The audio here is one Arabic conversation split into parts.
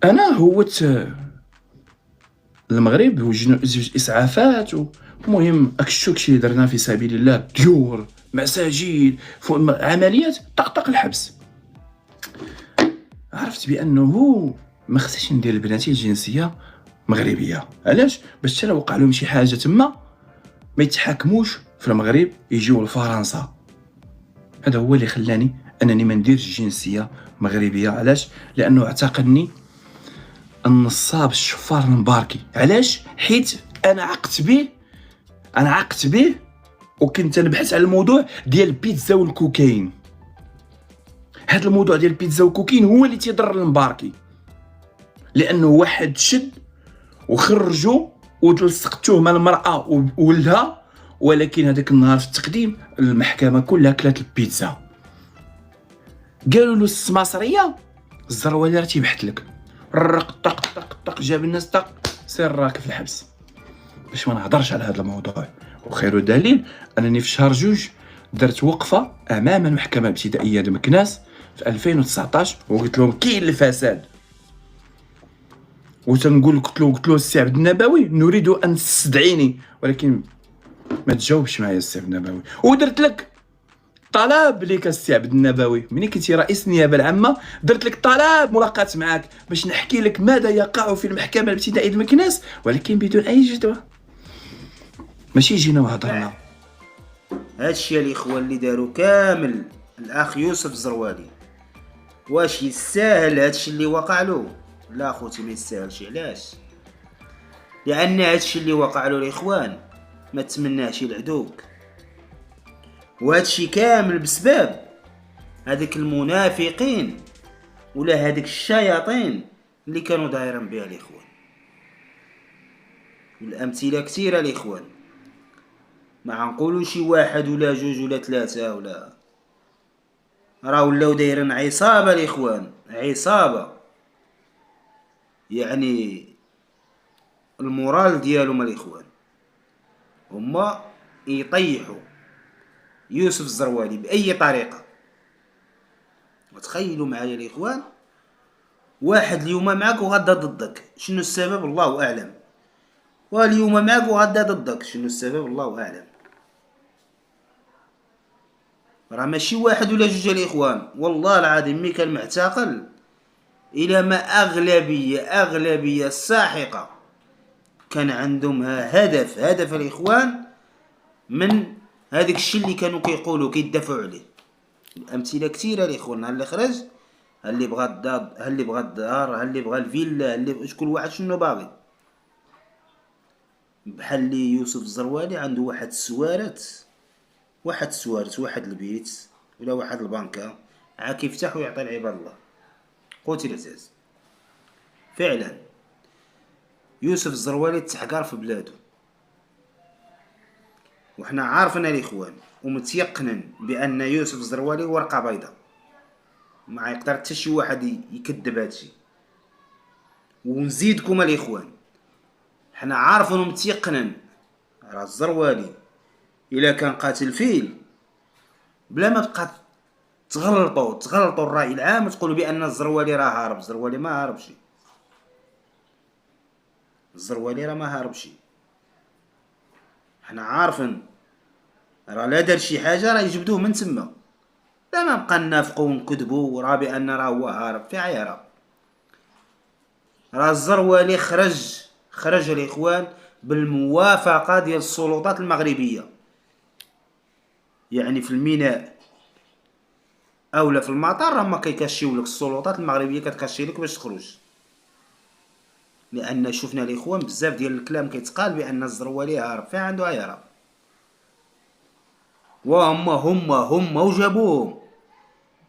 انا هوت المغرب وجدنا زوج اسعافات المهم داكشي اللي درنا في سبيل الله، ديور، مساجد، عمليات، طقطق الحبس. عرفت بانه ما خصنيش ندير لبناتي الجنسيه مغربيه. علاش؟ باش حتى وقع لهم شي حاجه تما ما يتحاكموش في المغرب، يجيو لفرنسا. هذا هو اللي خلاني انني ما نديرش الجنسيه مغربيه. علاش؟ لانه اعتقدني النصاب الشفار المباركي. علاش؟ حيت انا عقت به وكنت نبحث على الموضوع ديال البيتزا والكوكايين. هذا الموضوع ديال البيتزا والكوكايين هو اللي تيضر المباركي، لانه واحد شد وخرجوا وتلصقتوه مع المراه وولدها، ولكن هذاك النهار في التقديم المحكمه كلها كلات البيتزا. قالوا له السماصريه الزروالي راه تيبحث لك، رق طق طق طق، جاب الناس طق، سير راك في الحبس باش ما نهضرش على هذا الموضوع. وخير دليل انني في شهر جوج درت وقفه امام المحكمه الابتدائيه د مكناس في 2019 وقلت لهم كاين الفساد. وتنقول قلت له السي عبد النبوي نريد ان تستدعيني، ولكن ما تجاوبش معايا السي عبد النبوي. ودرت لك طلب ليك السي عبد النبوي ملي كنتي رئيس النيابه العامه، درت لك طلب ملاقاه معاك باش نحكي لك ماذا يقع في المحكمه الابتدائيه د مكناس، ولكن بدون اي جدوى. ماشي جينا وهضرنا. هادشي الاخوان اللي داروا كامل الاخ يوسف الزروالي، واش يستاهل هادشي اللي وقع له؟ لا خوتي ما يستاهلش. علاش؟ لان هادشي اللي وقع له الاخوان ما تمناهش العدوك، وهادشي كامل بسبب هذيك المنافقين ولا هذيك الشياطين اللي كانوا دايرين بها الاخوان. والامثله كثيره الاخوان، ما نقولوا شي واحد ولا جوج ولا ثلاثه، ولا راه ولاو دايرين عصابه الاخوان، عصابه. يعني المورال ديالهم الاخوان هما يطيحوا يوسف الزروالي باي طريقه. وتخيلوا معايا الاخوان، واحد اليوم معك وغدا ضدك، شنو السبب؟ الله اعلم. واليوم معك وغدا ضدك، شنو السبب؟ الله اعلم. راه ماشي واحد ولا جوج الاخوان، والله العظيم مي كان معتقل الى ما اغلبيه الساحقه كان عندهم هدف الاخوان من هذاك الشيء اللي كانوا كيقولوا كيدافعوا عليه. الامثله كثيره الاخوان، ها اللي خرج، ها اللي بغى الدار، ها اللي بغى الدار، ها اللي بغى الفيلا، ها اللي شكون واحد شنو باغي. بحال اللي يوسف الزروالي عنده واحد السوارت، واحد البيت ولا واحد البنكه عا كيفتح ويعطي لعباد الله. خوتي العزاز، فعلا يوسف الزروالي تحقر في بلادو، وحنا عارفين الاخوان ومتيقنين بان يوسف الزروالي ورقه بيضاء، ما يقدر حتى شي واحد يكذب هادشي. ونزيدكم الاخوان، حنا عارفين ومتيقنين راه الزروالي الا كان قاتل فيل بلا ما تبقى تغلطوا الراي العام وتقولوا بان الزروالي راه هارب. الزروالي ما هاربش، الزروالي راه ما هاربش. حنا عارفين راه لا دار شي حاجه راه يجبدوه من تما، لا ما نبقى نافقوا ونكذبوا وراه بان راه هو هارب في عياره. راه الزروالي خرج الاخوان بالموافقه ديال السلطات المغربيه، يعني في الميناء اولا في المطار راه ما كيكاشيو لك، السلطات المغربيه كتكاشي لك باش تخرج. لان شفنا الاخوان بزاف ديال الكلام كيتقال بان الزروالي هارب، فين عنده يهرب؟ وهم وجابوهم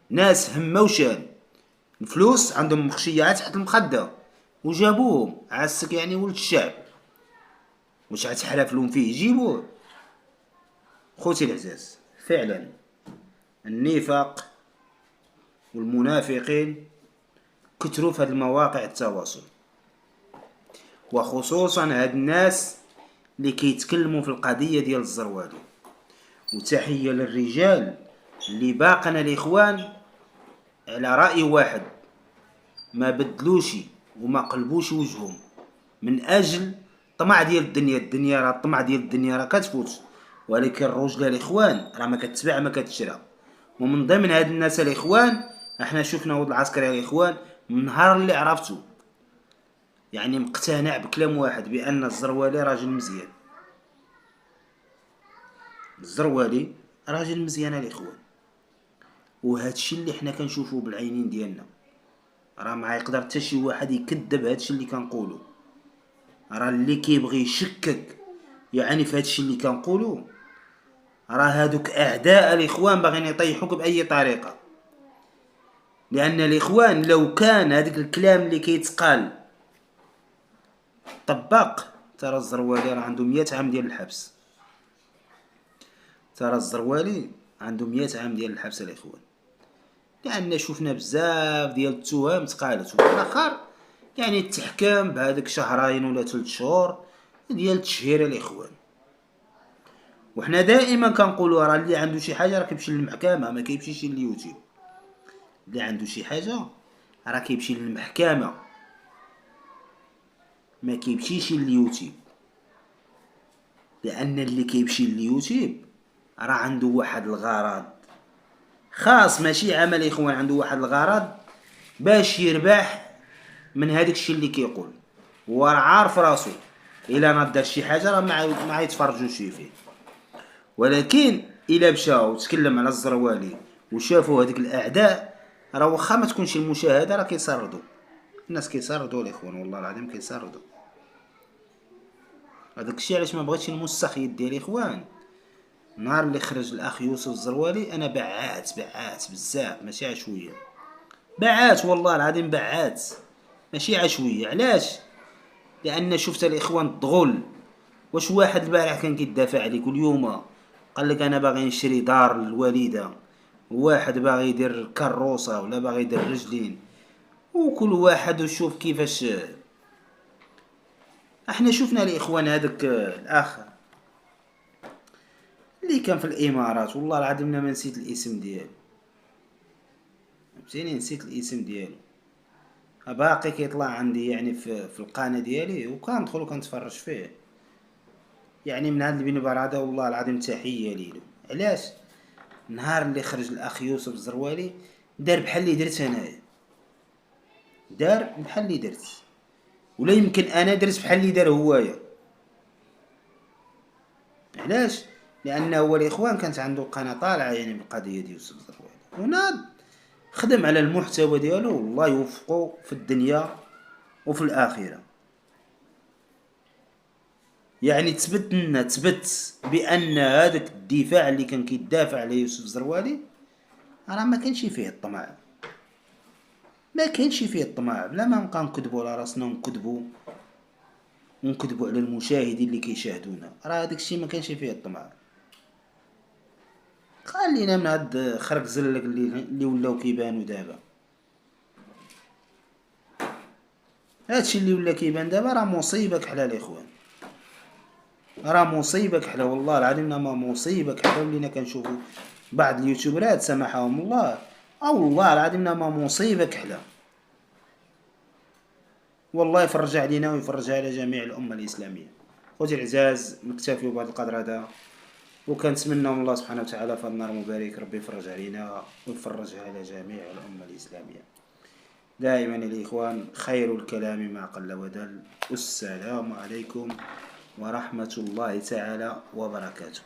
ناس همه وشان، الفلوس عندهم مخشيه تحت المخده وجابوهم. عسك يعني ولد الشعب، واش غتحلفلهم فيه؟ جيبوه. خوتي العزاز، فعلا النفاق والمنافقين كثروا في هذه المواقع التواصل، وخصوصا هاد الناس اللي كيتكلموا في القضيه ديال الزروالي. وتحيه للرجال اللي باقنا الاخوان على راي واحد، ما بدلوش وما قلبوش وجههم من اجل طمع ديال الدنيا. الدنيا راه الطمع ديال الدنيا راه كتفوت، ولكن الرجله الاخوان راه ما كتباع ما كتشرى. ومن ضمن هاد الناس الاخوان احنا شفنا ولد العسكري الاخوان من نهار اللي عرفتو يعني مقتنع بكلام واحد بان الزروالي راجل مزيان. الزروالي راجل مزيان الاخوان، وهادشي اللي حنا كنشوفوه بالعينين ديالنا. راه ما يقدر حتى شي واحد يكذب هادشي اللي كنقولو. راه اللي كيبغي يشكك يعني في هادشي اللي كنقولو راه هادوك اعداء الاخوان باغيين يطيحوك باي طريقه. لان الاخوان لو كان هذاك الكلام اللي كيتقال طبق، ترى الزروالي راه عنده 100 عام ديال الحبس. ترى الزروالي عنده 100 عام ديال الحبس الاخوان. لان شفنا بزاف ديال التهم تقالت وفي الاخر يعني التحكام بهذاك شهرين ولا 3 شهور ديال التشهير الاخوان. وحنا دائما كنقولوا راه اللي عنده شي حاجه راه كيمشي للمحكمه، ما كيمشيش لليوتيوب. اللي عنده شي حاجه راه كيمشي للمحكمه، ما كيمشيش لليوتيوب. لان اللي كيمشي لليوتيوب راه عنده واحد الغرض خاص، ماشي عمل اخوان، عنده واحد الغرض باش يربح من هذاك الشيء اللي كيقول. هو راه عارف راسو الا نضر شي حاجه راه ما يتفرجوش فيه. ولكن الا مشى وتكلم على الزروالي وشافوا هذيك الاعداء راه واخا ما تكونش المشاهده راه كيسردوا الناس، كيسردوا الاخوان والله العظيم كيسردوا. هذاك الشيء علاش ما بغيتش نمسخ يدي الاخوان. نهار اللي خرج الاخ يوسف الزروالي انا بعات بزاف، ماشي عشويه، بعات والله العظيم بعات ماشي عشويه. علاش؟ لان شفت الاخوان الضغل. واش واحد البارح كان كيدافع عليك واليوم قال لك انا باغي نشري دار للوالده، وواحد باغي يدير كروسه ولا باغي يدير رجلين، وكل واحد وشوف كيفاش. احنا شفنا الاخوان هذاك الاخ اللي كان في الامارات، والله العظيم ما نسيت الاسم ديالو، فهمتيني نسيت الاسم ديالو. باقي كيطلع عندي يعني في القناه ديالي وكندخل وكنتفرج فيه. يعني من هاد البنبر هذا والله العظيم تحيه ليلو. علاش؟ نهار اللي خرج الاخ يوسف الزروالي دار بحال اللي درت انايا، دار بحال اللي درت، ولا يمكن انا درت بحال اللي دار هوايا. علاش؟ لانه هو الاخوان كانت عنده قناه طالعه يعني بالقضيه ديال يوسف الزروالي، وناض خدم على المحتوى ديالو والله يوفقه في الدنيا وفي الاخره. يعني تثبت بان هذاك الدفاع اللي كان كيدافع على يوسف الزروالي راه ما كانش فيه الطمع، ما كانش فيه الطمع. بلا ما نبقى نكذبوا على راسنا ونكذبوا على المشاهدين اللي كيشاهدونا، راه هذاك الشيء ما كانش فيه الطمع. خلينا من هاد خرق زلق اللي ولاو كيبانوا دابا. هادشي اللي ولا كيبان دابا راه مصيبه كحله الاخوان، راه مصيبه كحله والله العظيم. ما مصيبه كحله ولينا كنشوفوا بعض اليوتيوبرات سمحهم الله، او والله العظيم ما مصيبه كحله. والله يفرج علينا ويفرج على جميع الامه الاسلاميه. خوتي العزاز نكتفي بهذا القدر هذا، وكنتمنى من الله سبحانه وتعالى في النهار المبارك ربي يفرج علينا ويفرج على جميع الامه الاسلاميه. دائما الاخوان خير الكلام ما قل ودل. والسلام عليكم ورحمه الله تعالى وبركاته.